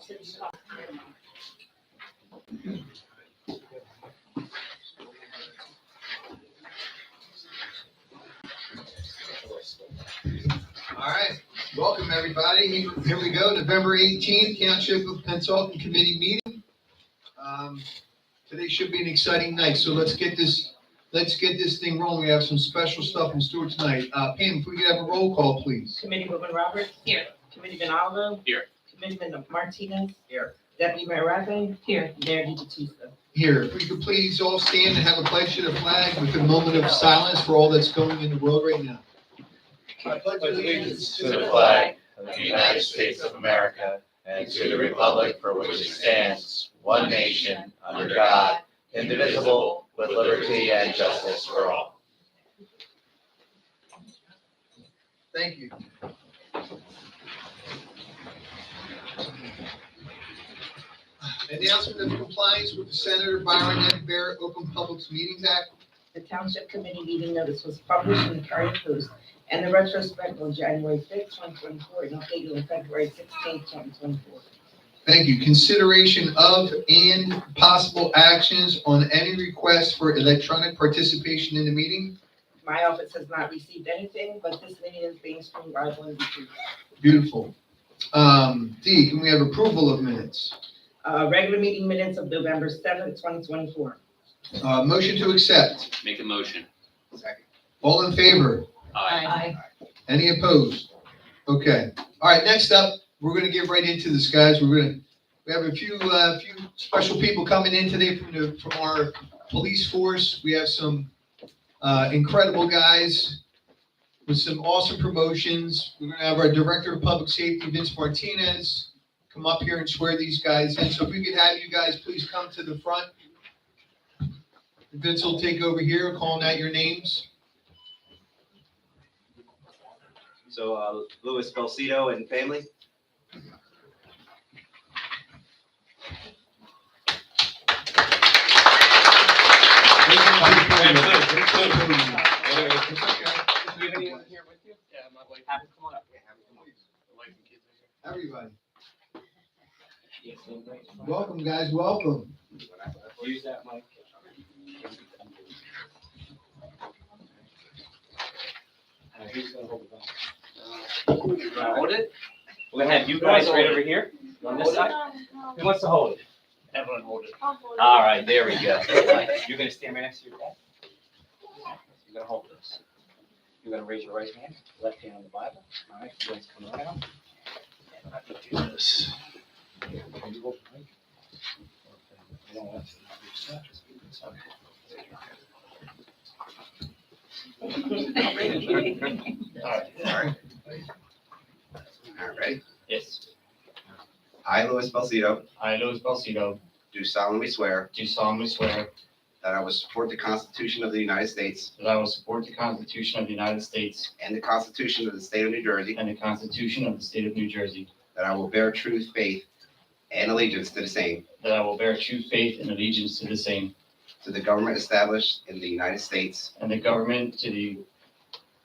All right, welcome everybody. Here we go, November 18th, Township of Pennsauken Committee meeting. Today should be an exciting night, so let's get this thing rolling. We have some special stuff in store tonight. Pam, if we could have a roll call, please. Committeewoman Roberts. Here. Committeeman Oliver. Here. Committeeman Martinez. Here. Deputy Mayor Rathbone. Here. Mayor DiBattista. Here, if we could please all stand and have a pledge to the flag with a moment of silence for all that's going in the world right now. I pledge allegiance to the flag of the United States of America and to the republic for which it stands, one nation, under God, indivisible, with liberty and justice for all. Thank you. Announcement of compliance with the Senator Byron M. Barrett Open Public Meetings Act. The Township Committee meeting notice was published in the Courier Post and the retrospect on January 5th, 2024, and updated on February 16th, 2024. Thank you. Consideration of and possible actions on any request for electronic participation in the meeting. My office has not received anything, but this meeting is being streamed live on YouTube. Beautiful. D, can we have approval of minutes? Regular meeting minutes of November 7th, 2024. Motion to accept. Make a motion. Second. All in favor? Aye. Any opposed? Okay. All right, next up, we're gonna get right into this, guys. We have a few special people coming in today from our police force. We have some incredible guys with some awesome promotions. We're gonna have our Director of Public Safety, Vince Martinez, come up here and swear these guys in. So if we could have you guys please come to the front. Vince will take over here, calling out your names. So, Louis Belcito and family. Everybody. Welcome, guys, welcome. Use that mic. Who's gonna hold it? Hold it? We're gonna have you guys right over here on this side. Who wants to hold it? Everyone hold it. All right, there we go. You're gonna stand right next to your dad. You're gonna hold this. You're gonna raise your right hand, left hand on the Bible. All right, you guys come around. And I can do this. Can you hold the mic? You don't want to. All right, ready? Yes. I, Louis Belcito, I, Louis Belcito, do solemnly swear do solemnly swear that I will support the Constitution of the United States that I will support the Constitution of the United States and the Constitution of the State of New Jersey, and the Constitution of the State of New Jersey, that I will bear true faith and allegiance to the same, that I will bear true faith and allegiance to the same, to the government established in the United States, and the government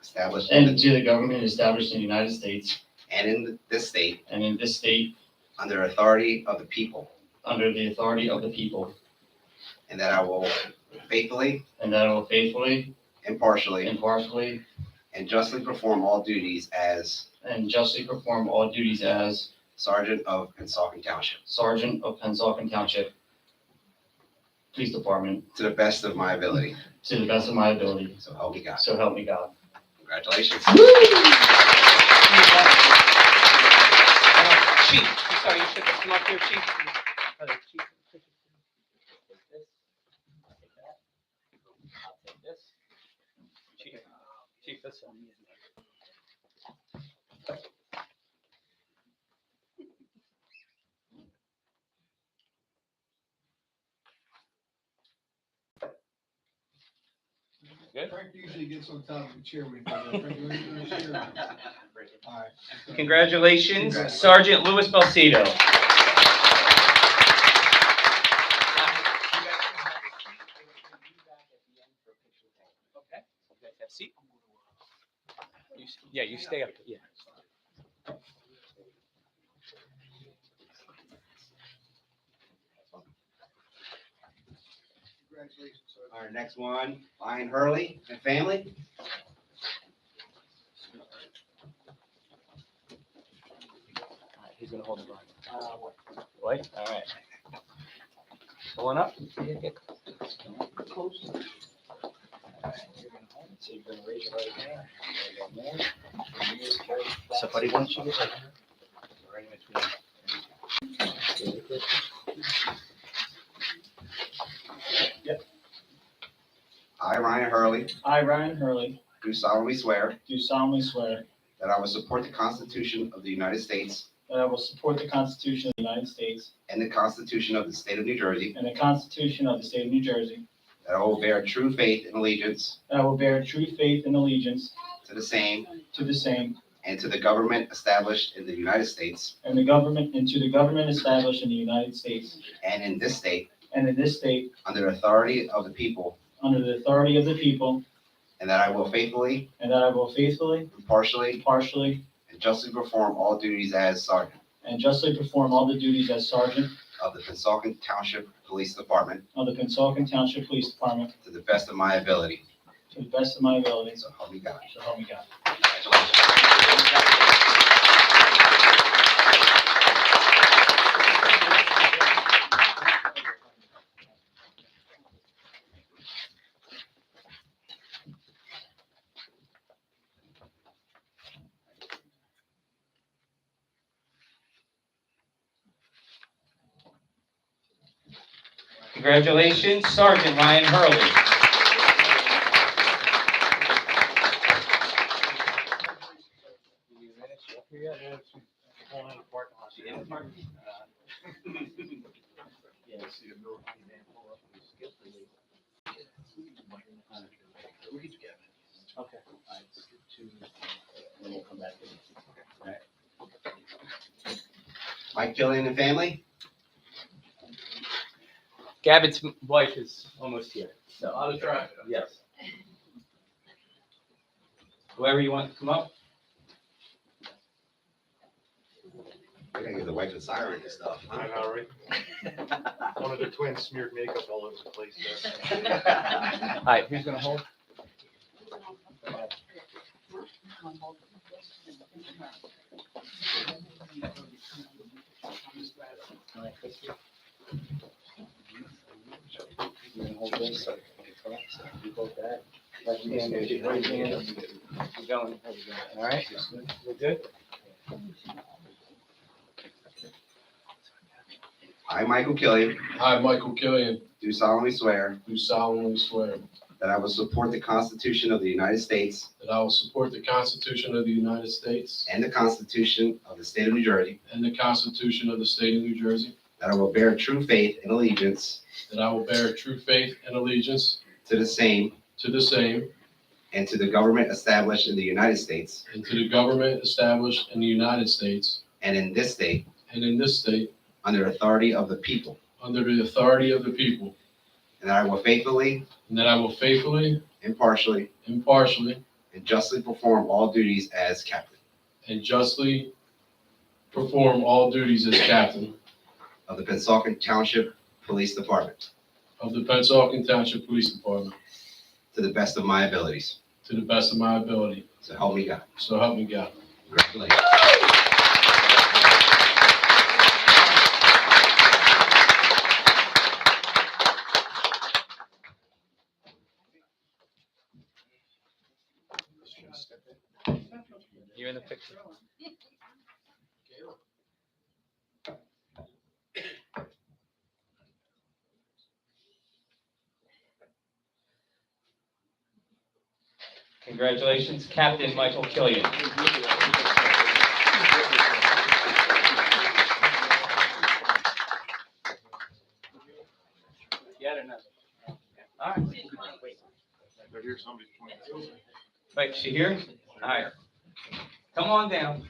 established and to the government established in the United States and in this state, and in this state under authority of the people, under the authority of the people, and that I will faithfully, and that I will faithfully, impartially, impartially, and justly perform all duties as and justly perform all duties as Sergeant of Pennsauken Township, Sergeant of Pennsauken Township Police Department to the best of my ability. to the best of my ability. So help me God. So help me God. Congratulations. Chief, I'm sorry, you should come up here, Chief. Chief, this one. Frank usually gets on top of the chair when he does that. Frank, you want to share? All right. Congratulations, Sergeant Louis Belcito. Seat. Yeah, you stay up. Yeah. All right, next one, Ryan Hurley and family. Who's gonna hold the line? Wait, all right. Come on up. So you're gonna raise your right hand. So buddy, why don't you get right here? Right in between. I, Ryan Hurley, I, Ryan Hurley, do solemnly swear do solemnly swear that I will support the Constitution of the United States that I will support the Constitution of the United States and the Constitution of the State of New Jersey, and the Constitution of the State of New Jersey, that I will bear true faith and allegiance that I will bear true faith and allegiance to the same to the same and to the government established in the United States and to the government established in the United States and in this state and in this state under the authority of the people, under the authority of the people, and that I will faithfully, and that I will faithfully, impartially, impartially, and justly perform all duties as Sergeant and justly perform all the duties as Sergeant of the Pennsauken Township Police Department of the Pennsauken Township Police Department to the best of my ability. to the best of my abilities. So help me God. So help me God. Congratulations. Congratulations, Sergeant Ryan Hurley. Okay. Mike Gillian and family. Gavin's wife is almost here, so. On the track. Yes. Whoever you want to come up. I gotta give the wife a siren and stuff. I know, right? One of the twins smeared makeup all over the place there. All right, who's gonna hold? All right, Christy. You're gonna hold this, so you hold that. Right hand, right hand. Keep going. All right, we're good? I, Michael Killian, I, Michael Killian, do solemnly swear do solemnly swear that I will support the Constitution of the United States that I will support the Constitution of the United States and the Constitution of the State of New Jersey, and the Constitution of the State of New Jersey, that I will bear true faith and allegiance that I will bear true faith and allegiance to the same to the same and to the government established in the United States and to the government established in the United States and in this state and in this state under authority of the people, under the authority of the people, and that I will faithfully, and that I will faithfully, impartially, impartially, and justly perform all duties as captain and justly perform all duties as captain of the Pennsauken Township Police Department of the Pennsauken Township Police Department to the best of my abilities. to the best of my ability. So help me God. So help me God. Congratulations. You're in the picture. Congratulations, Captain Michael Killian. Yeah, or no? All right. I hear somebody pointing. Wait, she here? All right. Come on down.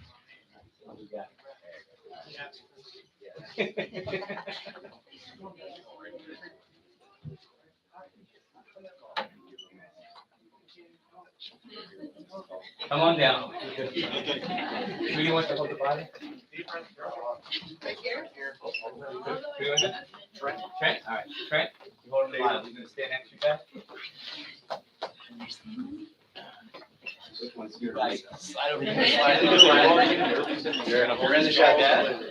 Come on down. Who do you want to hold the body? Who do you want to? Trent? All right, Trent, You hold the Bible. You gonna stand next to your back? Which one's your Right. Slide over here. Slide Slide over. over. You're in the shot, Dad.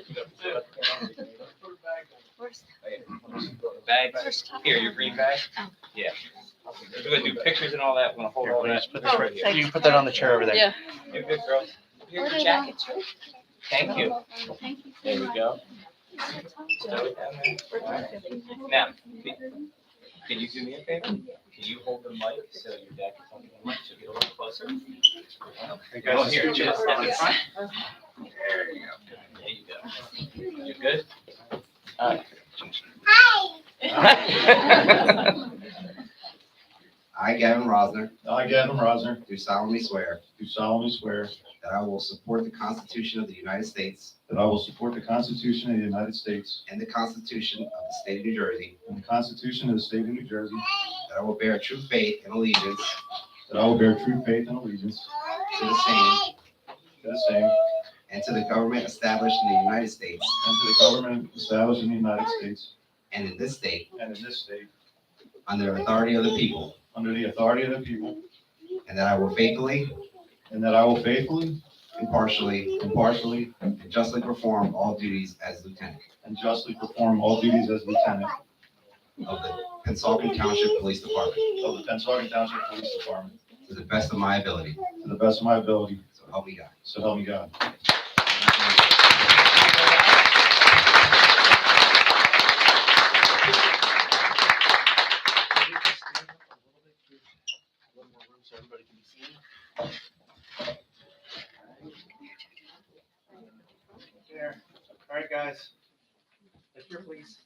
Bag. Here, your green bag. Yeah. We're gonna do pictures and all that. We're gonna hold all that. Put this right here. You can put that on the chair over there. Yeah. You're good, girl. Here's your jacket. Thank you. Thank you There so we much. go. Now, can you do me a favor? Can you hold the mic so your dad can hold the mic, so get a little closer? Go here, just step in front. There you go. There you go. You good? All right. I, Gavin Rosner, I, Gavin Rosner, do solemnly swear do solemnly swear that I will support the Constitution of the United States that I will support the Constitution of the United States and the Constitution of the State of New Jersey, and the Constitution of the State of New Jersey, that I will bear true faith and allegiance that I will bear true faith and allegiance to the same to the same and to the government established in the United States and to the government established in the United States and in this state and in this state, under authority of the people, under the authority of the people, and that I will faithfully, and that I will faithfully, impartially, impartially, and justly perform all duties as lieutenant and justly perform all duties as lieutenant of the Pennsauken Township Police Department of the Pennsauken Township Police Department to the best of my ability. to the best of my ability, So help me God. so help me God. There. All right, guys. Take care, please.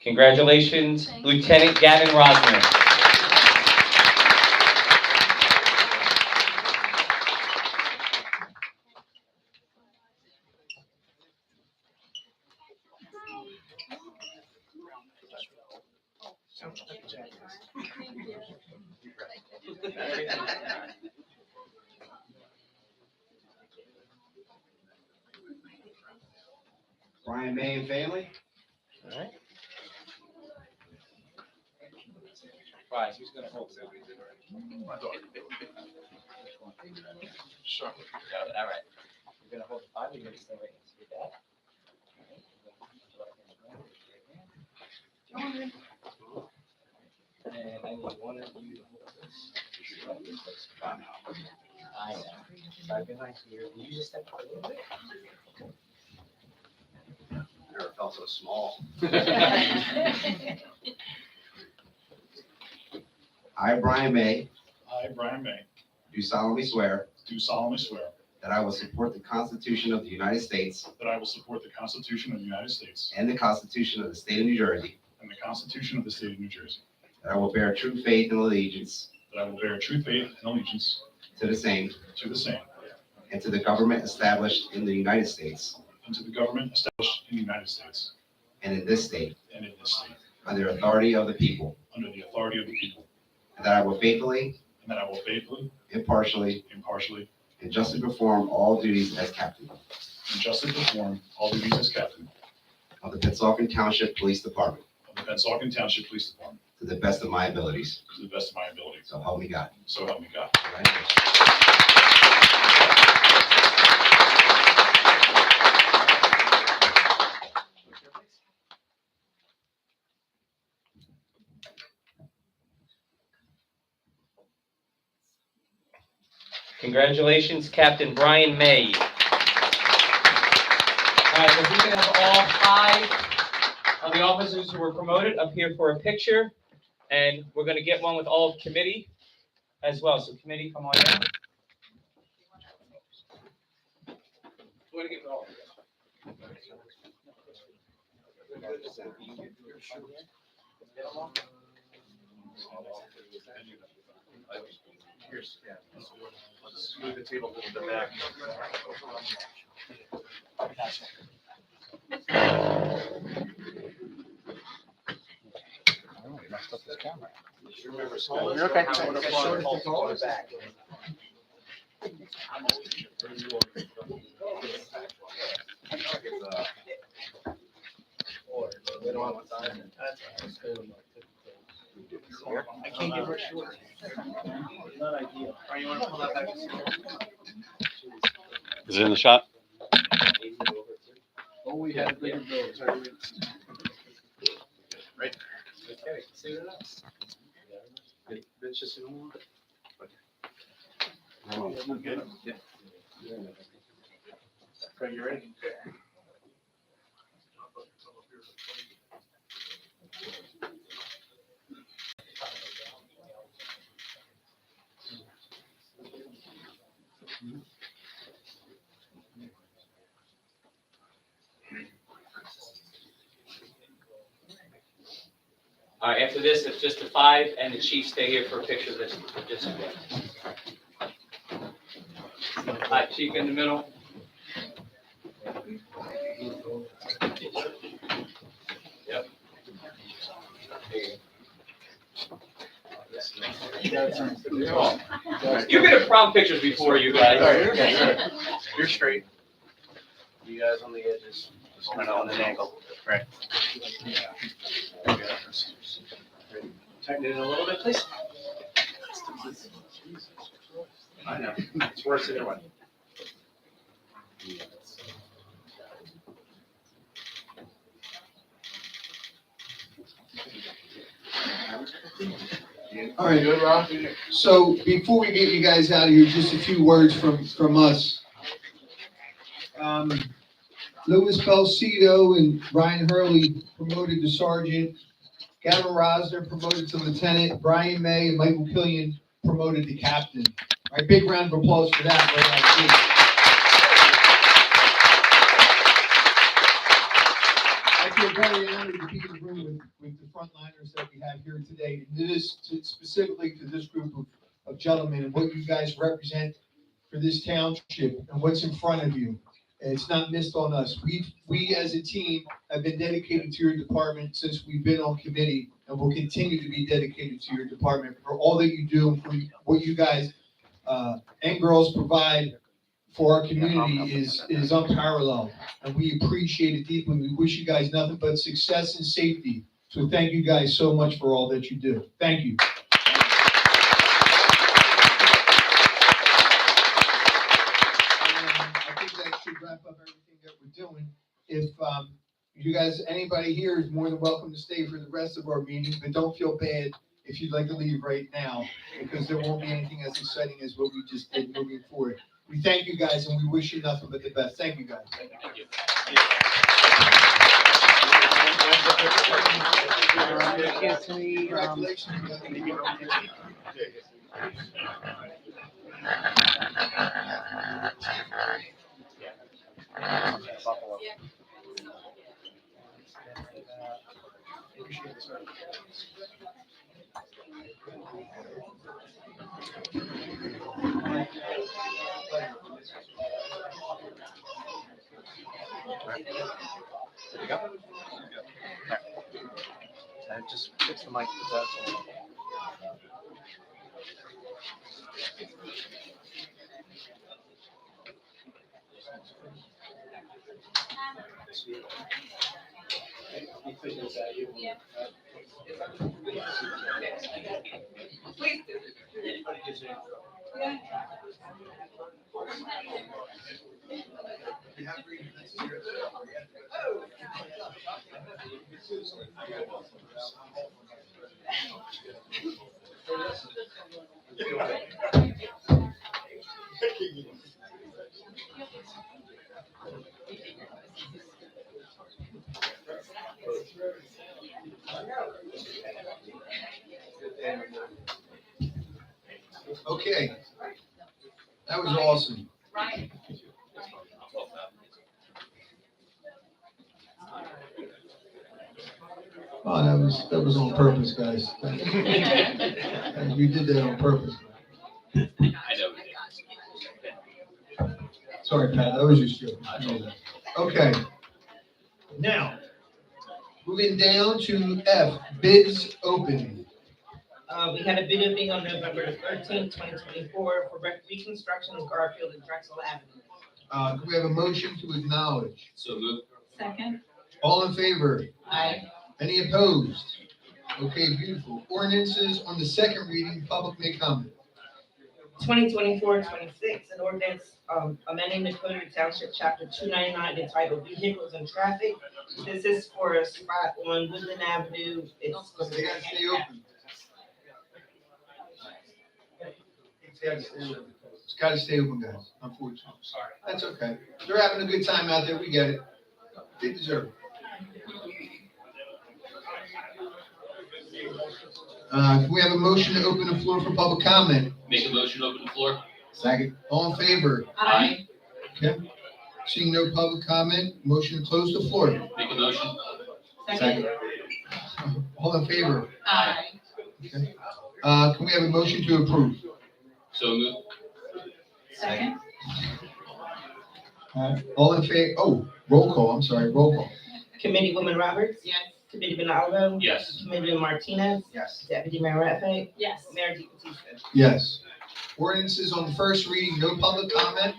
Congratulations, Lieutenant Gavin Rosner. Brian May and family. Right, who's gonna hold it? Sure. All right. You're gonna hold the Bible, you're gonna stay right next to your dad. And I need one of you to hold this. I know. So I've been right here. You just step up a little bit. Never felt so small. I, Brian May, I, Brian May, do solemnly swear do solemnly swear that I will support the Constitution of the United States that I will support the Constitution of the United States and the Constitution of the State of New Jersey, and the Constitution of the State of New Jersey, that I will bear true faith and allegiance that I will bear true faith and allegiance to the same to the same and to the government established in the United States and to the government established in the United States and in this state and in this state, under authority of the people, under the authority of the people, and that I will faithfully, and that I will faithfully, impartially, impartially, and justly perform all duties as captain and justly perform all duties as captain of the Pennsauken Township Police Department of the Pennsauken Township Police Department to the best of my abilities. to the best of my ability. So help me God. So help me God. Congratulations. Congratulations, Captain Brian May. All right, so we can have all 5 of the officers who were promoted up here for a picture, and we're going to get one with all committee as well. So committee, come on down. We're going to get all. Here's, yeah, let's move the table a little bit back. You're okay. I can't give her a short. Not ideal. Or you wanna pull that back? Is it in the shot? Oh, we had bigger bills. Right. Okay, see it else. It's just in one. Good. Yeah. Craig, you ready? All right, after this, it's just the five, and the chief stay here for a picture of this. Just Hi, chief in the middle. Yep. You've been in prom pictures before, you guys. You're straight. You guys on the edges, just kind of on an angle. Right. Tighten it in a little bit, please. I know, it's worse either way. All right, so before we get you guys out of here, just a few words from us. Louis Belcito and Ryan Hurley promoted to sergeant. Gavin Rosner promoted to lieutenant. Brian May and Michael Killian promoted to captain. All right, big round of applause for that. I feel very honored to be in the room with the frontliners that we have here today. And this specifically to this group of gentlemen and what you guys represent for this township and what's in front of you. And it's not missed on us. We as a team have been dedicated to your department since we've been on committee, and will continue to be dedicated to your department for all that you do and for what you guys and girls provide for our community is unparalleled. And we appreciate it deeply. We wish you guys nothing but success and safety. So thank you guys so much for all that you do. Thank you. I think that should wrap up everything that we're doing. If you guys, anybody here is more than welcome to stay for the rest of our meeting, but don't feel bad if you'd like to leave right now, because there won't be anything as exciting as what we just did moving forward. We thank you guys and we wish you nothing but the best. Thank you guys. Thank you. Congratulations. There you go. And just fix the mic to that. Okay. That was awesome. Oh, that was on purpose, guys. You did that on purpose. I know we did. Sorry, Pat, that was just joking. I know that. Okay. Now, moving down to F, bids open. We had a bid opening on November 13th, 2024 for reconstruction of Garfield and Drexel Avenue. Can we have a motion to acknowledge? So moved. Second. All in favor? Aye. Any opposed? Okay, beautiful. Ordinances on the second reading, public may comment. 2024-26, an ordinance amending the code of township chapter 299 entitled Vehicles and Traffic. This is for a spot on Woodland Avenue. It's for They gotta stay open. It's gotta stay open, guys, unfortunately. Sorry. That's okay. They're having a good time out there, we get it. They deserve it. Can we have a motion to open the floor for public comment? Make a motion to open the floor. Second. All in favor? Aye. Okay. Seeing no public comment, motion to close the floor. Make a motion. Second. All in favor? Aye. Okay. Can we have a motion to approve? So moved. Second. All in favor, roll call, I'm sorry, roll call. Committeewoman Roberts. Yes. Committeeman Oliver. Yes. Committeeman Martinez. Yes. Deputy Mayor Raffay. Yes. Mayor Di Battista. Yes. Ordinances on the first reading, no public comment.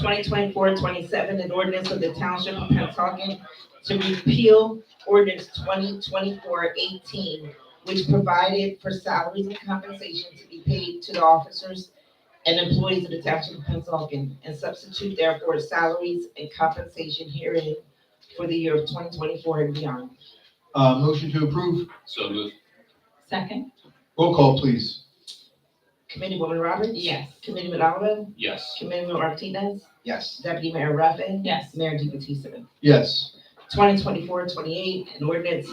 2024-27, an ordinance of the Township of Pennsauken to repeal ordinance 2024-18, which provided for salaries and compensation to be paid to the officers and employees of the Township of Pennsauken, and substitute therefore salaries and compensation herein for the year of 2024 and beyond. Motion to approve, So moved. Second. roll call, please. Committeewoman Roberts. Yes. Committeeman Oliver. Yes. Committeeman Martinez. Yes. Deputy Mayor Raffin. Yes. Mayor Di Battista. Yes. 2024-28, an ordinance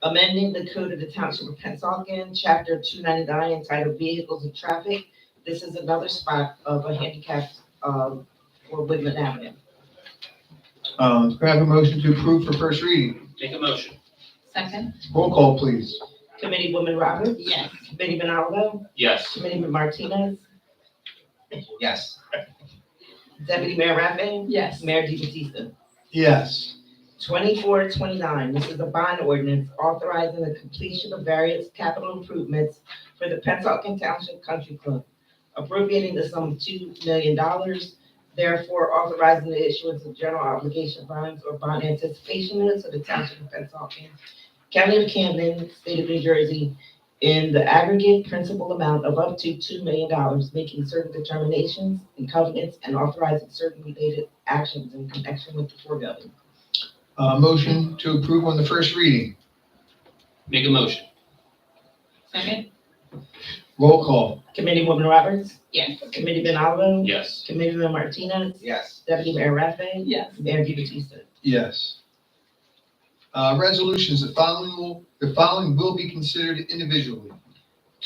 amending the code of the Township of Pennsauken, chapter 299 entitled Vehicles and Traffic. This is another spot of a handicap for Woodland Avenue. Can I have a motion to approve for first reading? Make a motion. Second. Roll call, please. Committeewoman Roberts. Yes. Committeeman Oliver. Yes. Committeeman Martinez. Yes. Deputy Mayor Raffin. Yes. Mayor Di Battista. Yes. 24-29, this is a bond ordinance authorizing the completion of various capital improvements for the Pennsauken Township Country Club, appropriating the sum of $2 million, therefore authorizing the issuance of general obligation bonds or bond anticipation notes of the Township of Pennsauken, County of Camden, State of New Jersey, in the aggregate principal amount of up to $2 million, making certain determinations and covenants and authorizing certain related actions in connection with the foregoing. Motion to approve on the first reading. Make a motion. Second. Roll call. Committeewoman Roberts. Yes. Committeeman Oliver. Yes. Committeeman Martinez. Yes. Deputy Mayor Raffay. Yes. Mayor Di Battista. Yes. Resolutions, the following will be considered individually.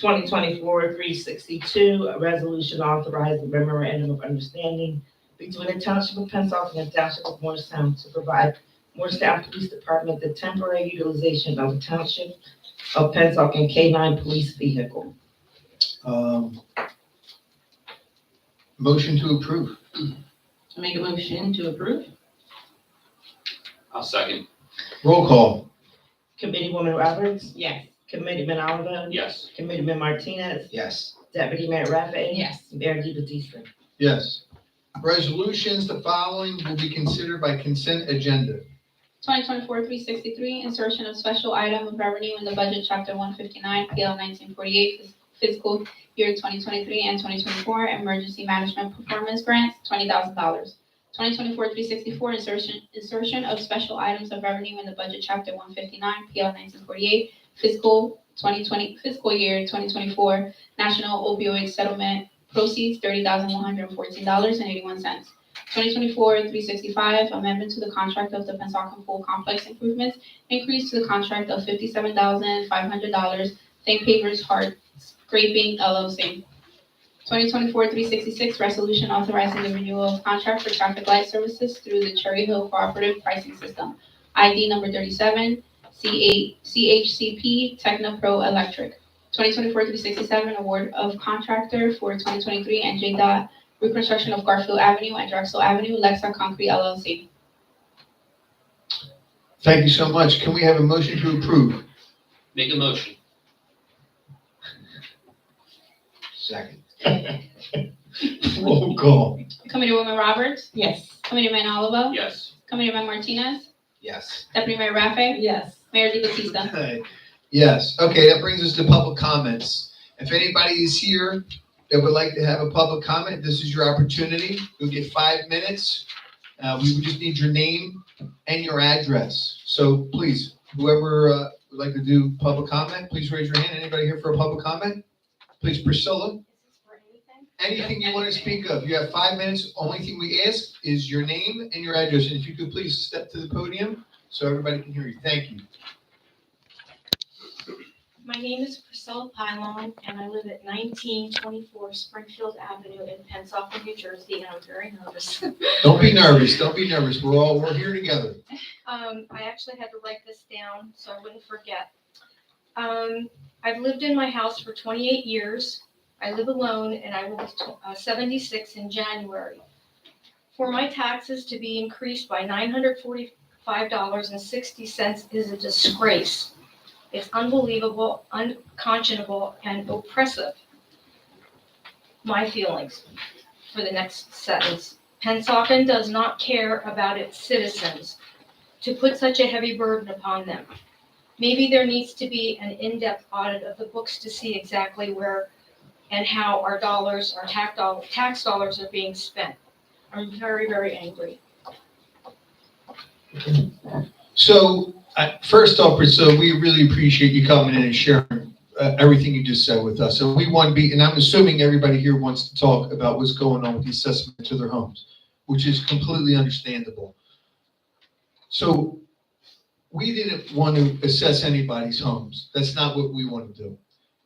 2024-362, a resolution authorizing memorandum of understanding between the Township of Pennsauken and Township of Morristown to provide Morristown Police Department the temporary utilization of the Township of Pennsauken K-9 police vehicle. Motion to approve. Make a motion to approve. I'll second. Roll call. Committeewoman Roberts. Yes. Committeeman Oliver. Yes. Committeeman Martinez. Yes. Deputy Mayor Raffay. Yes. Mayor Di Battista. Yes. Resolutions, the following will be considered by consent agenda. 2024-363, insertion of special item of revenue in the budget, chapter 159, PL 1948, fiscal year 2023 and 2024, emergency management performance grants, $20,000. 2024-364, insertion of special items of revenue in the budget, chapter 159, PL 1948, fiscal year 2024, national opioid settlement proceeds, $30,114.81. 2024-365, amendment to the contract of the Pennsauken Pool Complex improvements, increase to the contract of $57,500, St. Pavers Hard Scraping LLC. 2024-366, resolution authorizing the renewal of contract for traffic light services through the Cherry Hill Cooperative Pricing System, ID number 37, CHCP Technopro Electric. 2024-367, award of contractor for 2023 and JDOT reconstruction of Garfield Avenue and Drexel Avenue, Lexa Concrete LLC. Thank you so much. Can we have a motion to approve? Make a motion. Second. Roll call. Committeewoman Roberts, Yes. Committeeman Oliver, Yes. Committeeman Martinez, Yes. Deputy Mayor Raffay, Yes. Mayor Di Battista. Okay. Yes, okay, that brings us to public comments. If anybody is here that would like to have a public comment, this is your opportunity. You'll get 5 minutes. We would just need your name and your address. So please, whoever would like to do public comment, please raise your hand. Anybody here for a public comment? Please, Priscilla. Anything you want to speak of. You have 5 minutes. Only thing we ask is your name and your address. And if you could please step to the podium so everybody can hear you. Thank you. My name is Priscilla Pylon, and I live at 1924 Springfield Avenue in Pennsauken, New Jersey, and I'm very nervous. Don't be nervous. Don't be nervous. We're here together. I actually had to write this down so I wouldn't forget. I've lived in my house for 28 years. I live alone, and I will be 76 in January. For my taxes to be increased by $945.60 is a disgrace. It's unbelievable, unconscionable, and oppressive. My feelings for the next sentence. Pennsauken does not care about its citizens to put such a heavy burden upon them. Maybe there needs to be an in-depth audit of the books to see exactly where and how our dollars, our tax dollars are being spent. I'm very, very angry. So, first off, Priscilla, we really appreciate you coming in and sharing everything you just said with us. So we want to be, and I'm assuming everybody here wants to talk about what's going on with the assessment to their homes, which is completely understandable. So we didn't want to assess anybody's homes. That's not what we want to do.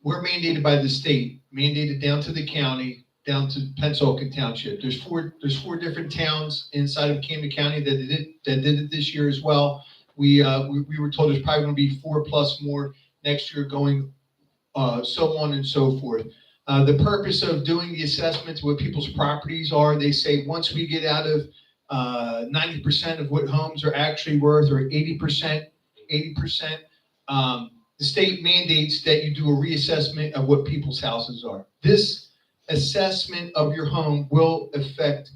We're mandated by the state, mandated down to the county, down to Pennsauken Township. There's four different towns inside of Camden County that did it this year as well. We were told there's probably going to be 4+ more next year going, so on and so forth. The purpose of doing the assessments, what people's properties are, they say once we get out of 90% of what homes are actually worth, or 80%, the state mandates that you do a reassessment of what people's houses are. This assessment of your home will affect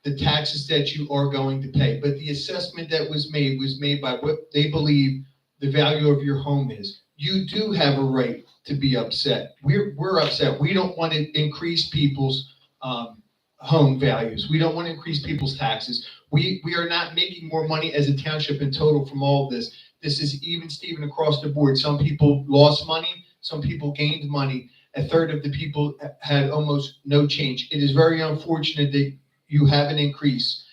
the taxes that you are going to pay. But the assessment that was made by what they believe the value of your home is. You do have a right to be upset. We're upset. We don't want to increase people's home values. We don't want to increase people's taxes. We are not making more money as a township in total from all of this. This is even Steven across the board. Some people lost money, some people gained money. A third of the people had almost no change. It is very unfortunate that you have an increase.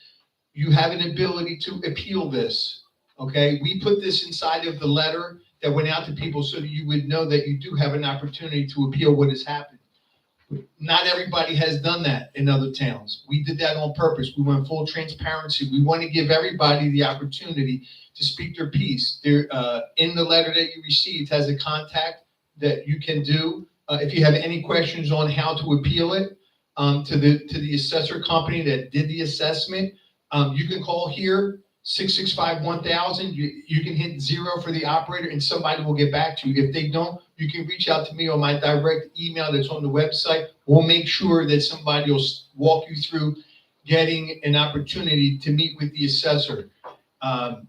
You have an ability to appeal this, okay? We put this inside of the letter that went out to people so that you would know that you do have an opportunity to appeal what has happened. Not everybody has done that in other towns. We did that on purpose. We went full transparency. We want to give everybody the opportunity to speak their piece. There, in the letter that you received has a contact that you can do. If you have any questions on how to appeal it to the assessor company that did the assessment, you can call here, 665-1000. You can hit 0 for the operator and somebody will get back to you. If they don't, you can reach out to me on my direct email that's on the website. We'll make sure that somebody will walk you through getting an opportunity to meet with the assessor. At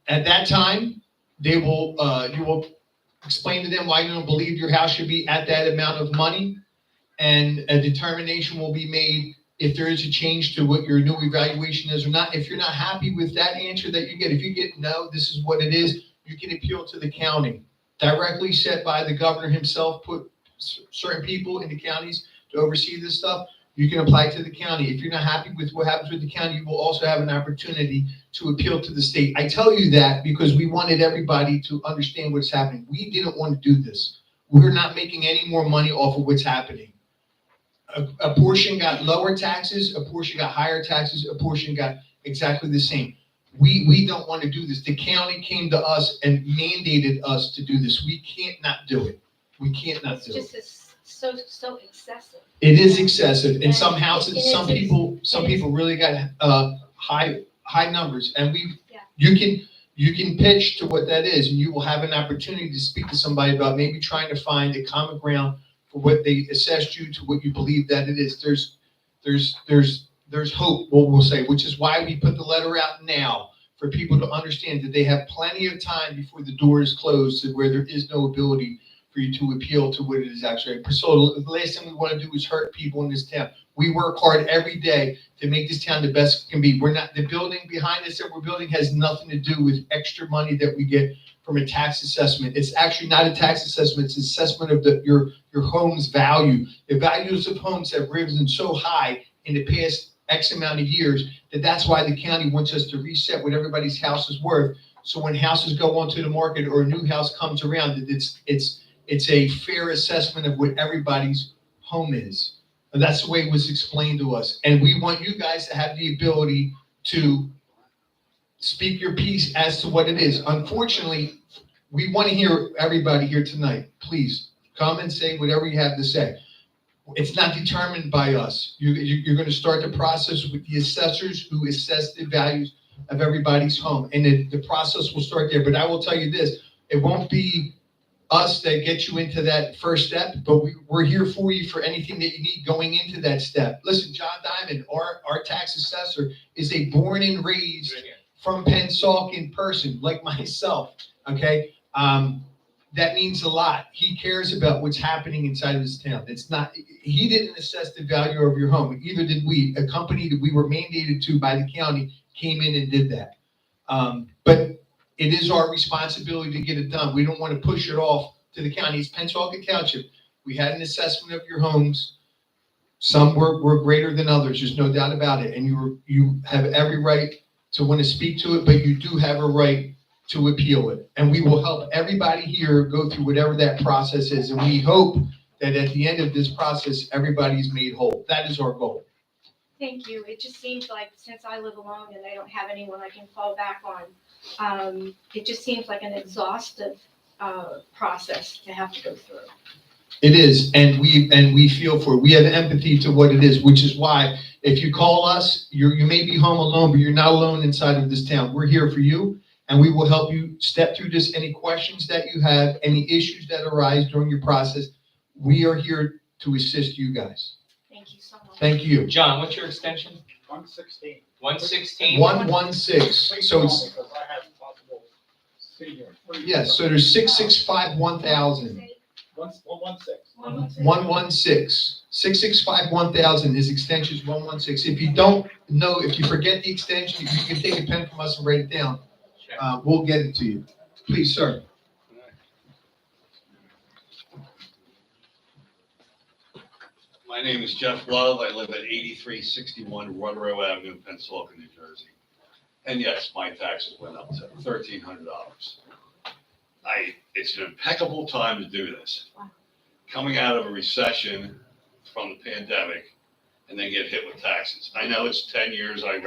that time, you will explain to them why you don't believe your house should be at that amount of money, and a determination will be made if there is a change to what your new evaluation is or not. If you're not happy with that answer that you get, if you get no, this is what it is, you can appeal to the county. Directly set by the governor himself, put certain people in the counties to oversee this stuff. You can apply to the county. If you're not happy with what happens with the county, you will also have an opportunity to appeal to the state. I tell you that because we wanted everybody to understand what's happening. We didn't want to do this. We're not making any more money off of what's happening. A portion got lower taxes, a portion got higher taxes, a portion got exactly the same. We don't want to do this. The county came to us and mandated us to do this. We can't not do it. We can't not do it. It's just so excessive. It is excessive. In some And houses, some people really got high numbers, and Yeah. you can pitch to what that is, and you will have an opportunity to speak to somebody about maybe trying to find a common ground for what they assessed you to what you believe that it is. There's there's hope, what we'll say, which is why we put the letter out now for people to understand that they have plenty of time before the door is closed to where there is no ability for you to appeal to what it is actually. So the last thing we want to do is hurt people in this town. We work hard every day to make this town the best it can be. We're not, the building behind us that we're building has nothing to do with extra money that we get from a tax assessment. It's actually not a tax assessment, it's an assessment of your home's value. The values of homes have risen so high in the past X amount of years that's why the county wants us to reset what everybody's house is worth. So when houses go onto the market or a new house comes around, it's a fair assessment of what everybody's home is. And that's the way it was explained to us. And we want you guys to have the ability to speak your piece as to what it is. Unfortunately, we want to hear everybody here tonight. Please come and say whatever you have to say. It's not determined by us. You're going to start the process with the assessors who assess the values of everybody's home. And the process will start there. But I will tell you this, it won't be us that get you into that first step, but we're here for you for anything that you need going into that step. Listen, John Diamond, our tax assessor, is a born and raised from Pennsauken person, like myself, okay? That means a lot. He cares about what's happening inside of this town. It's not, he didn't assess the value of your home, either did we. A company that we were mandated to by the county came in and did that. But it is our responsibility to get it done. We don't want to push it off to the county. It's Pennsauken Township. We had an assessment of your homes. Some were greater than others. There's no doubt about it. And you have every right to want to speak to it, but you do have a right to appeal it. And we will help everybody here go through whatever that process is. And we hope that at the end of this process, everybody's made whole. That is our goal. Thank you. It just seems like since I live alone and I don't have anyone I can fall back on, it just seems like an exhaustive process to have to go through. It is, and we feel for it. We have empathy to what it is, which is why if you call us, you may be home alone, but you're not alone inside of this town. We're here for you, and we will help you step through this. Any questions that you have, any issues that arise during your process, we are here to assist you guys. Thank you so much. Thank you. John, what's your extension? 116. 116? 116. So it's, Because I have possible senior. yes, so there's 665-1000. 116. 116. 665-1000. His extension is 116. If you don't know, if you forget the extension, you can take a pen from us and write it down. We'll get it to you. Please, sir. My name is Jeff Love. I live at 8361 Rudrow Avenue, Pennsauken, New Jersey. And yes, my taxes went up to $1,300. It's an impeccable time to do this. Coming out of a recession from the pandemic and then get hit with taxes. I know it's 10 years. I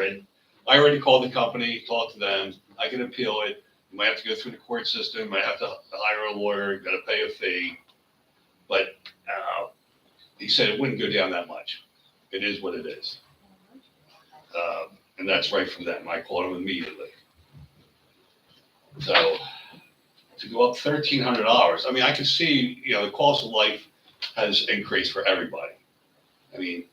already called the company, talked to them. I can appeal it. You might have to go through the court system. You might have to hire a lawyer. You got to pay a fee. But he said it wouldn't go down that much. It is what it is. And that's right from them. I called him immediately. So to go up $1,300, I mean, I can see, the cost of life has increased for everybody. I mean,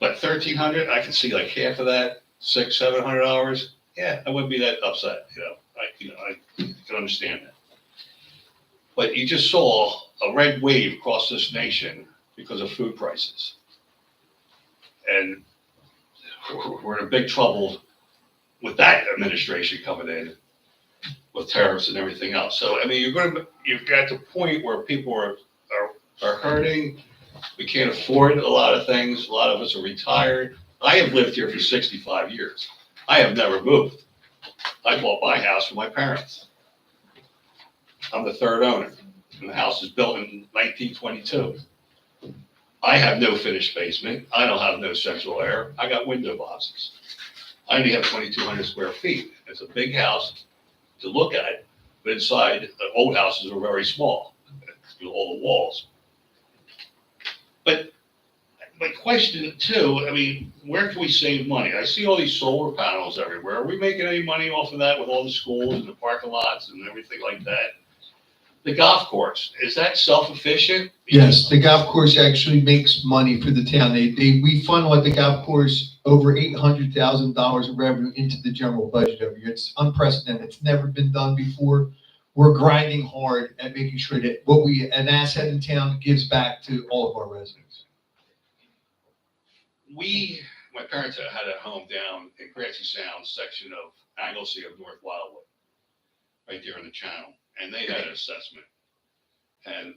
but $1,300, I can see like half of that, $600-700. Yeah, I wouldn't be that upset. I can understand that. But you just saw a red wave across this nation because of food prices. And we're in big trouble with that administration coming in with tariffs and everything else. So, I mean, you've got the point where people are hurting. We can't afford a lot of things. A lot of us are retired. I have lived here for 65 years. I have never moved. I bought my house from my parents. I'm the third owner, and the house was built in 1922. I have no finished basement. I don't have no central air. I got window boxes. I only have 2,200 square feet. It's a big house to look at, but inside, the old houses are very small, all the walls. But my question too, I mean, where can we save money? I see all these solar panels everywhere. Are we making any money off of that with all the schools and the parking lots and everything like that? the golf course, is that self-efficient? Yes, the golf course actually makes money for the town. We fund what the golf course over $800,000 of revenue into the general budget every year. It's unprecedented. It's never been done before. We're grinding hard at making sure that an asset in town gives back to all of our residents. My parents had a home down in Grassy Sound section of Anglesey of North Wildwood, right there in the channel, and they had an assessment. And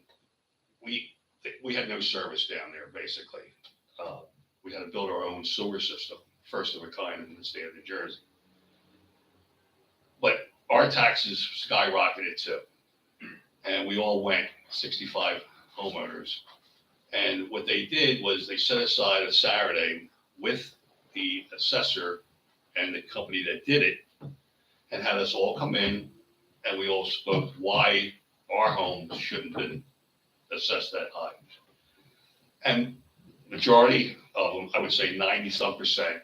we had no service down there, basically. We had to build our own sewer system, first of a kind in the state of New Jersey. But our taxes skyrocketed too. And we all went, 65 homeowners. And what they did was they set aside a Saturday with the assessor and the company that did it, and had us all come in, and we all spoke why our homes shouldn't have been assessed that high. And majority of them, I would say 90-some%,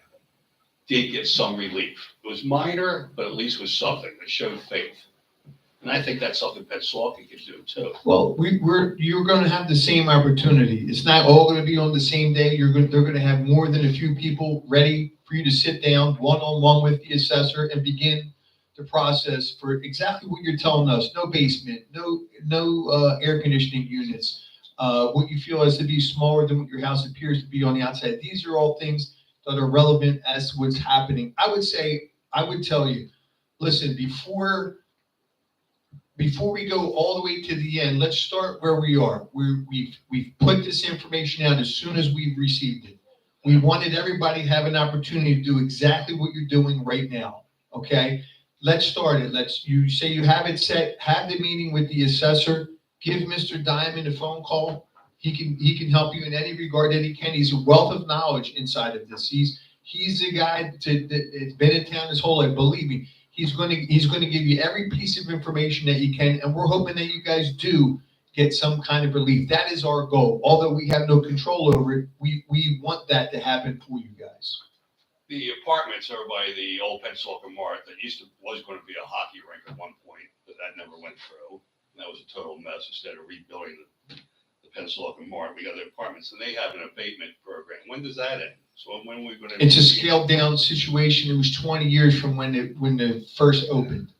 did get some relief. It was minor, but at least was something that showed faith. And I think that's something Pennsauken can do too. Well, you're going to have the same opportunity. It's not all going to be on the same day. They're going to have more than a few people ready for you to sit down one-on-one with the assessor and begin the process for exactly what you're telling us. No basement, no air conditioning units. What you feel as to be smaller than what your house appears to be on the outside. These are all things that are relevant as to what's happening. I would tell you, listen, before we go all the way to the end, let's start where we are. We've put this information out as soon as we've received it. We wanted everybody to have an opportunity to do exactly what you're doing right now, okay? Let's start it. You say you have it set, have the meeting with the assessor, give Mr. Diamond a phone call. He can help you in any regard that he can. He's a wealth of knowledge inside of this. He's the guy that's been in town his whole life. Believe me, he's going to give you every piece of information that you can, and we're hoping that you guys do get some kind of relief. That is our goal. Although we have no control over it, we want that to happen for you guys. The apartments over by the old Pennsauken Mart that was going to be a hockey rink at one point, but that never went through. That was a total mess. Instead of rebuilding the Pennsauken Mart, we got the apartments, and they have an abatement program. When does that end? So when are we going to? It's a scaled down situation. It was 20 years from when it first opened.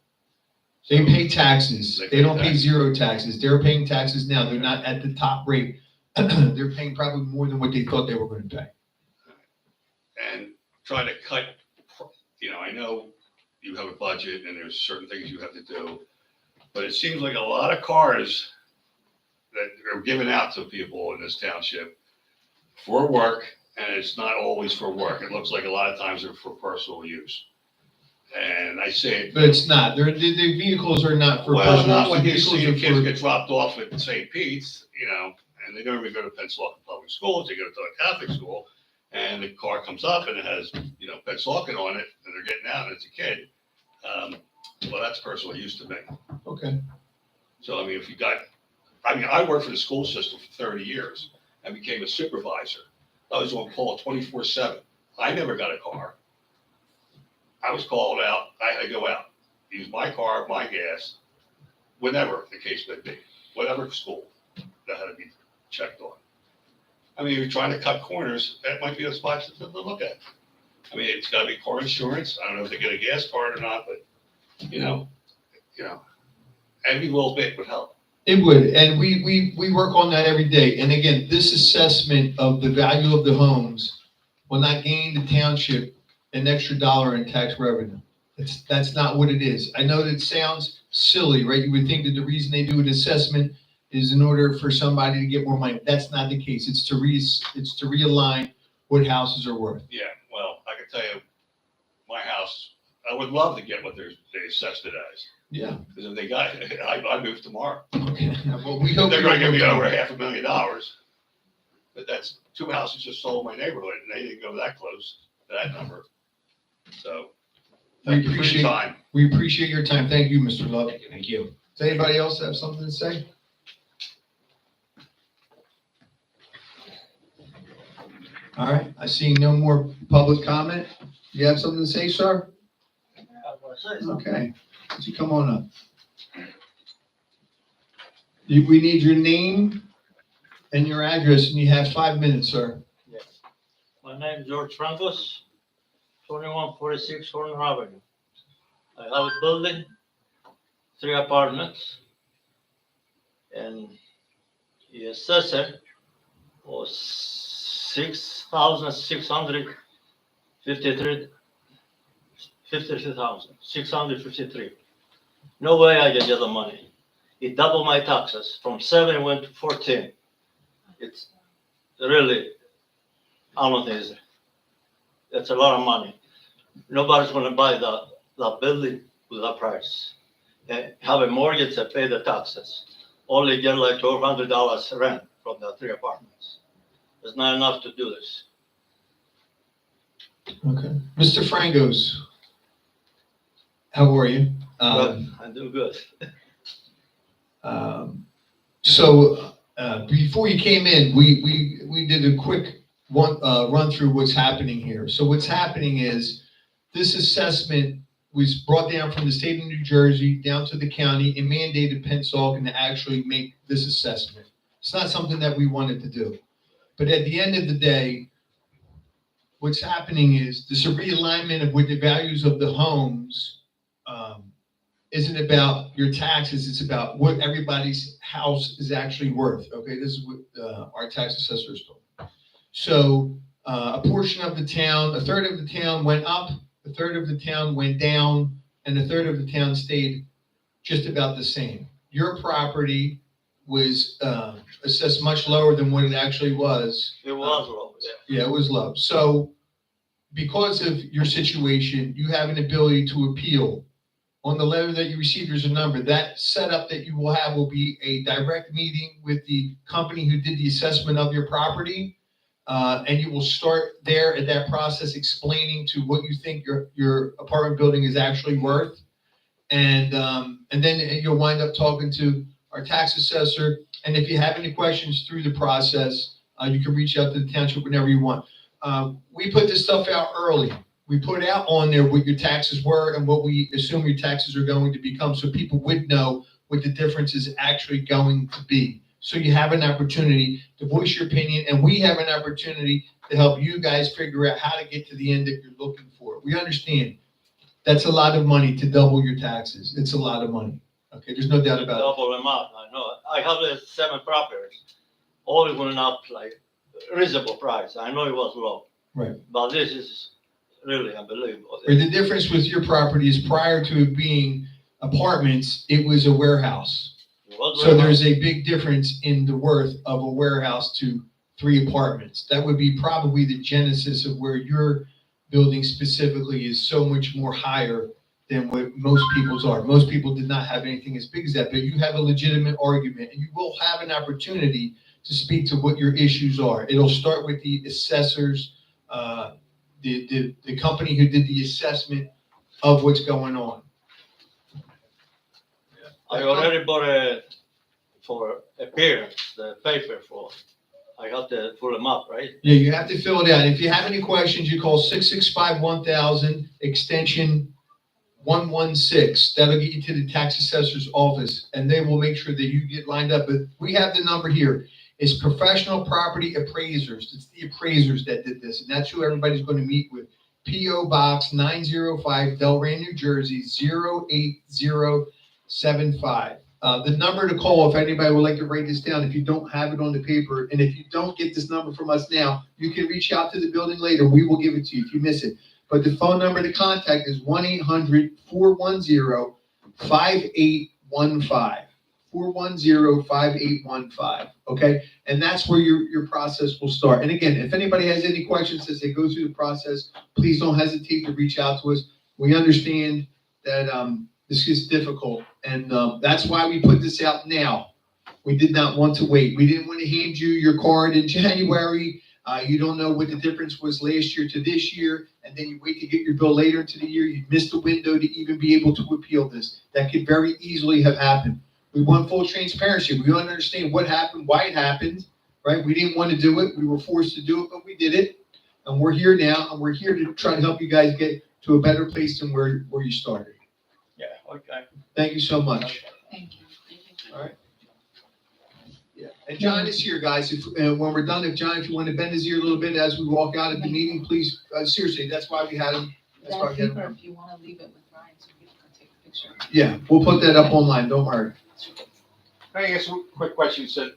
They pay taxes. They don't pay zero taxes. They're paying taxes now. They're not at the top rate. They're paying probably more than what they thought they were going to pay. And try to cut, I know you have a budget and there's certain things you have to do, but it seems like a lot of cars that are given out to people in this township for work, and it's not always for work. It looks like a lot of times they're for personal use. And I say, But it's not. The vehicles are not for well, personal not when you use. see Vehicles are kids for- get dropped off at St. Pete's, and they don't even go to Pennsauken Public Schools, they go to a Catholic school, and the car comes up and it has, Pennsauken on it, and they're getting out, and it's a kid. Well, that's personal use to me. Okay. So, I worked for the school system for 30 years. I became a supervisor. I was on call 24/7. I never got a car. I was called out. I had to go out, use my car, my gas, whatever the case may be, whatever school that had to be checked on. You're trying to cut corners. That might be a spot to look at. It's got to be car insurance. I don't know if they get a gas card or not, but every little bit would help. It would, and we work on that every day. And again, this assessment of the value of the homes will not gain the township an extra dollar in tax revenue. That's not what it is. I know that sounds silly, right? You would think that the reason they do an assessment is in order for somebody to get more money. That's not the case. It's to realign what houses are worth. Yeah, well, I can tell you, my house, I would love to get what they assessed it as. Yeah. Because if they got it, I move tomorrow. Okay. Well, we hope They're going to give me over $500,000. But that's 2 houses just sold in my neighborhood, and they didn't go that close to that number. So, thank you for your time. We appreciate your time. Thank you, Mr. Love. Thank you. Does anybody else have something to say? All right, I see no more public comment. You have something to say, sir? Okay, would you come on up? We need your name and your address, and you have 5 minutes, sir. Yes. My name is George Francos, 2146 Horn Avenue. I have a building, 3 apartments, and the assessor was 6,653. No way I can get the money. It doubled my taxes, from 7 went to 14. It's really, I don't think it's a lot of money. Nobody's gonna buy the building with that price. And have a mortgage and pay the taxes. Only get like $1,200 rent from the 3 apartments. It's not enough to do this. Okay. Mr. Frangos, how are you? But I'm doing good. Before you came in, we did a quick run through what's happening here. So what's happening is this assessment was brought down from the state of New Jersey down to the county and mandated Pennsauken to actually make this assessment. It's not something that we wanted to do. But at the end of the day, what's happening is this realignment of what the values of the homes isn't about your taxes, it's about what everybody's house is actually worth, okay? This is what our tax assessors told. So a portion of the town, a third of the town went up, a third of the town went down, and a third of the town stayed just about the same. Your property was assessed much lower than what it actually was. It was low, yeah. Yeah, it was low. So because of your situation, you have an ability to appeal. On the letter that you received, there's a number. That setup that you will have will be a direct meeting with the company who did the assessment of your property. And you will start there at that process explaining to what you think your apartment building is actually worth. And then you'll wind up talking to our tax assessor. And if you have any questions through the process, you can reach out to the township whenever you want. We put this stuff out early. We put out on there what your taxes were and what we assume your taxes are going to become, so people would know what the difference is actually going to be. So you have an opportunity to voice your opinion, and we have an opportunity to help you guys figure out how to get to the end that you're looking for. We understand that's a lot of money to double your taxes. It's a lot of money. Okay, there's no doubt about it. Double them up, I know. I have 7 properties. All went up like reasonable price. I know it was low. Right. But this is really unbelievable. The difference with your property is prior to it being apartments, it was a warehouse. So there's a big difference in the worth of a warehouse to 3 apartments. That would be probably the genesis of where your building specifically is so much more higher than what most people's are. Most people did not have anything as big as that, but you have a legitimate argument, and you will have an opportunity to speak to what your issues are. It'll start with the assessors, the company who did the assessment of what's going on. I already bought for appearance, the paper for, I have to pull them up, right? Yeah, you have to fill it out. If you have any questions, you call 665-1000, extension 116. That'll get you to the tax assessor's office, and they will make sure that you get lined up. But we have the number here. It's professional property appraisers. It's the appraisers that did this, and that's who everybody's going to meet with. P.O. Box 905, Delran, New Jersey, 08075. The number to call, if anybody would like to write this down, if you don't have it on the paper, and if you don't get this number from us now, you can reach out to the building later. We will give it to you if you miss it. But the phone number to contact is 1-800-410-5815. 410-5815, okay? And that's where your process will start. And again, if anybody has any questions as they go through the process, please don't hesitate to reach out to us. We understand that this is difficult, and that's why we put this out now. We did not want to wait. We didn't want to hand you your card in January. You don't know what the difference was last year to this year, and then you wait to get your bill later into the year. You missed the window to even be able to appeal this. That could very easily have happened. We want full transparency. We don't understand what happened, why it happened, right? We didn't want to do it. We were forced to do it, but we did it. And we're here now, and we're here to try to help you guys get to a better place than where you started. Yeah, okay. Thank you so much. Thank you. All right. And John is here, guys. If, when we're done, if you want to bend his ear a little bit as we walk out of the meeting, please, seriously, that's why we had him. That's why we had him. If you wanna leave it with Ryan, so people can take a picture. Yeah, we'll put that up online, don't worry. I guess one quick question, you said,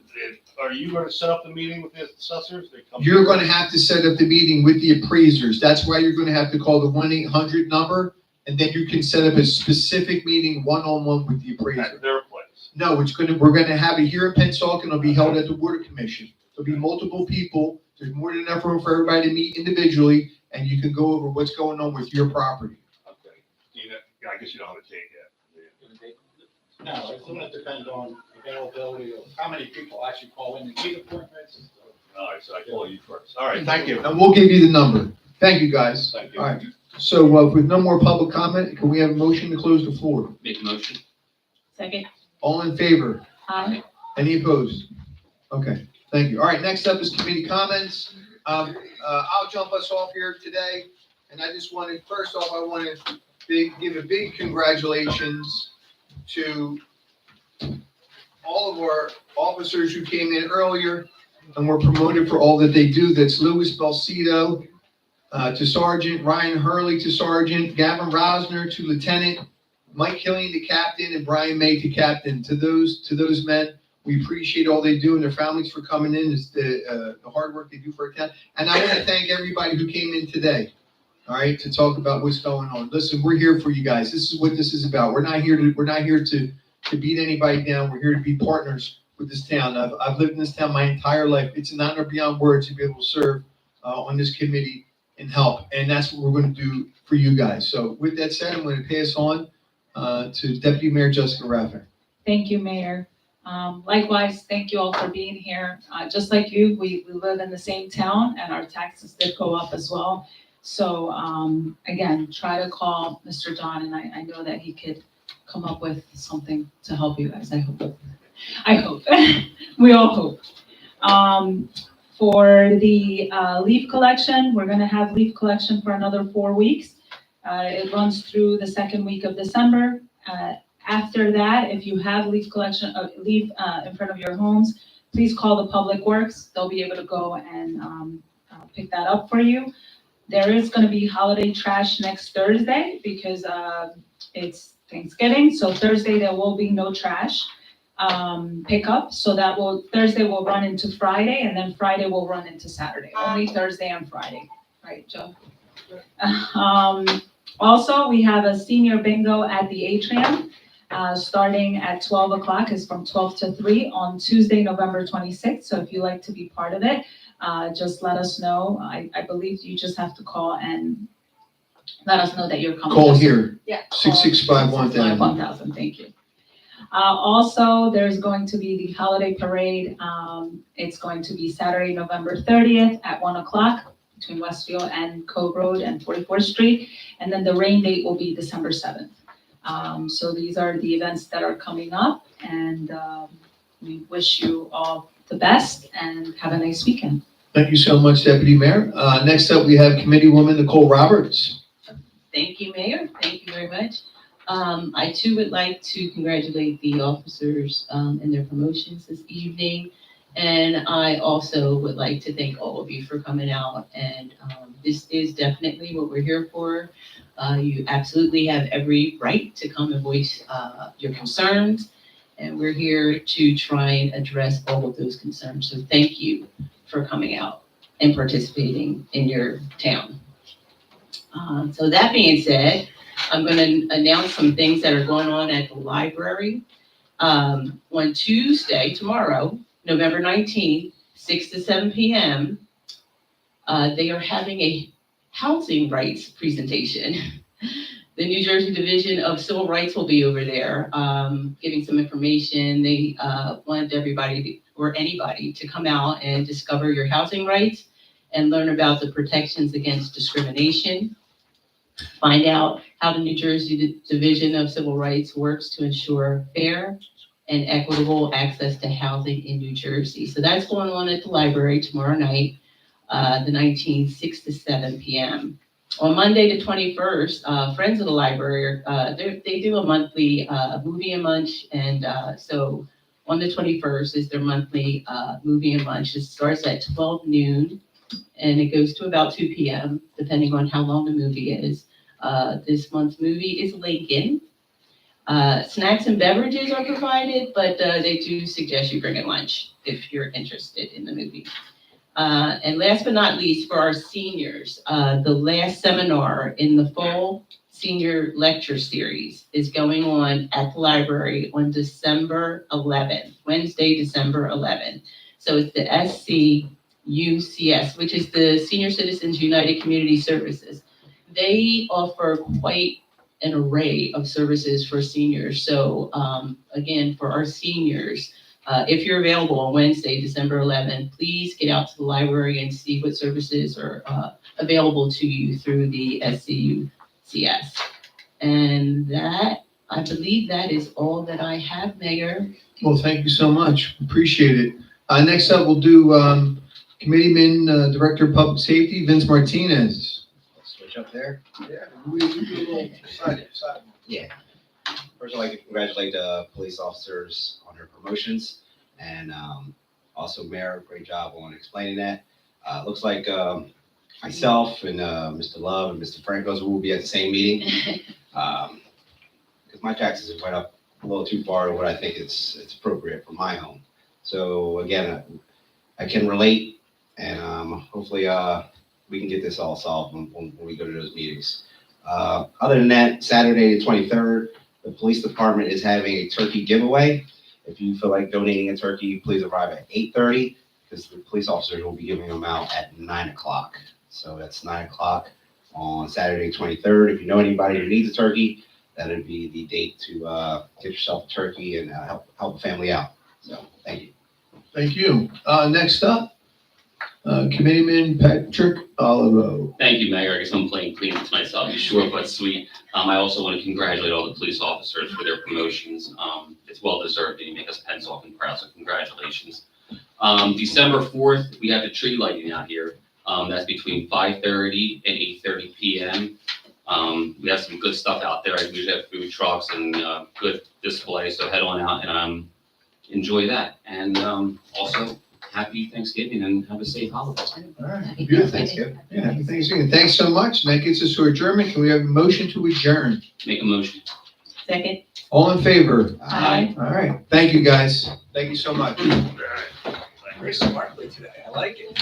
are you gonna set up the meeting with the assessors? They come- You're gonna have to set up the meeting with the appraisers. That's why you're gonna have to call the 1-800 number, and then you can set up a specific meeting one-on-one with the appraiser. At their place. No, we're gonna have it here in Pennsauken. It'll be held at the Water Commission. There'll be multiple people. There's more than enough room for everybody to meet individually, and you can go over what's going on with your property. Okay. You know, I guess you don't have a date yet. No, it's gonna depend on availability of how many people actually call in and get appointments. All right, so I call you first. All right, thank you. And we'll give you the number. Thank you, guys. Thank you. All right. So, with no more public comment, can we have a motion to close the floor? Make a motion. Second. All in favor? Aye. Any opposed? Okay, thank you. All right, next up is committee comments. I'll jump us off here today. And I just wanted, first off, I want to give a big congratulations to all of our officers who came in earlier and were promoted for all that they do. That's Louis Belcito to sergeant, Ryan Hurley to sergeant, Gavin Rosner to lieutenant, Mike Killian to captain, and Brian May to captain. To those men, we appreciate all they do and their families for coming in. It's the hard work they do for our town. And I want to thank everybody who came in today. All right, to talk about what's going on. Listen, we're here for you guys. This is what this is about. We're not here to beat anybody down. We're here to be partners with this town. I've lived in this town my entire life. It's an honor beyond words to be able to serve on this committee and help. And that's what we're going to do for you guys. So with that said, I'm going to pass on to Deputy Mayor Jessica Raffer. Thank you, Mayor. Likewise, thank you all for being here. Just like you, we live in the same town and our taxes did go up as well. So, again, try to call Mr. John, and I know that he could come up with something to help you guys. I hope. We all hope. For the leaf collection, we're gonna have leaf collection for another 4 weeks. It runs through the second week of December. After that, if you have leaf collection, leaf in front of your homes, please call the Public Works. They'll be able to go and pick that up for you. There is going to be holiday trash next Thursday because it's Thanksgiving. So Thursday there will be no trash pickup. So Thursday will run into Friday, and then Friday will run into Saturday. Only Thursday and Friday, right, Joe? Also, we have a senior bingo at the Atrium. Starting at 12 o'clock, is from 12 to 3 on Tuesday, November 26th. So if you'd like to be part of it, just let us know. I believe you just have to call and let us know that you're coming. Call here. Yeah. 665-1000. 1000, thank you. Also, there's going to be the holiday parade. It's going to be Saturday, November 30th at 1 o'clock between Westfield and Cove Road and 44th Street. And then the rain date will be December 7th. So these are the events that are coming up, and we wish you all the best and have a nice weekend. Thank you so much, Deputy Mayor. Next up, we have Committeewoman Nicole Roberts. Thank you, Mayor. Thank you very much. I too would like to congratulate the officers in their promotions this evening. And I also would like to thank all of you for coming out. And this is definitely what we're here for. You absolutely have every right to come and voice your concerns. And we're here to try and address all of those concerns. So thank you for coming out and participating in your town. So that being said, I'm going to announce some things that are going on at the library. On Tuesday, tomorrow, November 19th, 6 to 7 p.m., they are having a housing rights presentation. The New Jersey Division of Civil Rights will be over there giving some information. They wanted everybody or anybody to come out and discover your housing rights and learn about the protections against discrimination. Find out how the New Jersey Division of Civil Rights works to ensure fair and equitable access to housing in New Jersey. So that's going on at the library tomorrow night, the 19th, 6 to 7 p.m. On Monday, the 21st, Friends of the Library, they do a monthly movie and munch. And so on the 21st is their monthly movie and lunch. It starts at 12 noon and it goes to about 2 p.m., depending on how long the movie is. This month's movie is Lincoln. Snacks and beverages are provided, but they do suggest you bring a lunch if you're interested in the movie. And last but not least, for our seniors, the last seminar in the fall senior lecture series is going on at the library on December 11th, Wednesday, December 11th. So it's the SCUCS, which is the Senior Citizens United Community Services. They offer quite an array of services for seniors. So again, for our seniors, if you're available on Wednesday, December 11th, please get out to the library and see what services are available to you through the SCUCS. And that, I believe that is all that I have, Mayor. Well, thank you so much. Appreciate it. Next up, we'll do Committeeman, Director of Public Safety, Vince Martinez. Switch up there. Yeah, we do a little side. Yeah. First, I'd like to congratulate the police officers on their promotions, and also Mayor, great job on explaining that. Looks like myself and Mr. Love and Mr. Franco's will be at the same meeting. Because my taxes have went up a little too far to what I think it's appropriate for my home. So again, I can relate, and hopefully we can get this all solved when we go to those meetings. Other than that, Saturday the 23rd, the police department is having a turkey giveaway. If you feel like donating a turkey, please arrive at 8:30 because the police officers will be giving them out at 9 o'clock. So that's 9 o'clock on Saturday 23rd. If you know anybody who needs a turkey, that would be the date to get yourself a turkey and help a family out. So thank you. Thank you. Next up, Committeeman Patrick Olivo. Thank you, Mayor. I guess I'm playing clean tonight, so I'll be short but sweet. I also want to congratulate all the police officers for their promotions. It's well deserved and you make us Pennsauken proud, so congratulations. December 4th, we have the tree lighting out here. That's between 5:30 and 8:30 p.m. We have some good stuff out there. I usually have food trucks and good display, so head on out and enjoy that. And also, happy Thanksgiving and have a safe holiday. All right, beautiful. Thanksgiving. Yeah, happy Thanksgiving. Thanks so much. And that gets us to adjournment. Can we have a motion to adjourn? Make a motion. Second. All in favor? Aye. All right. Thank you, guys. Thank you so much. Very smartly today. I like it.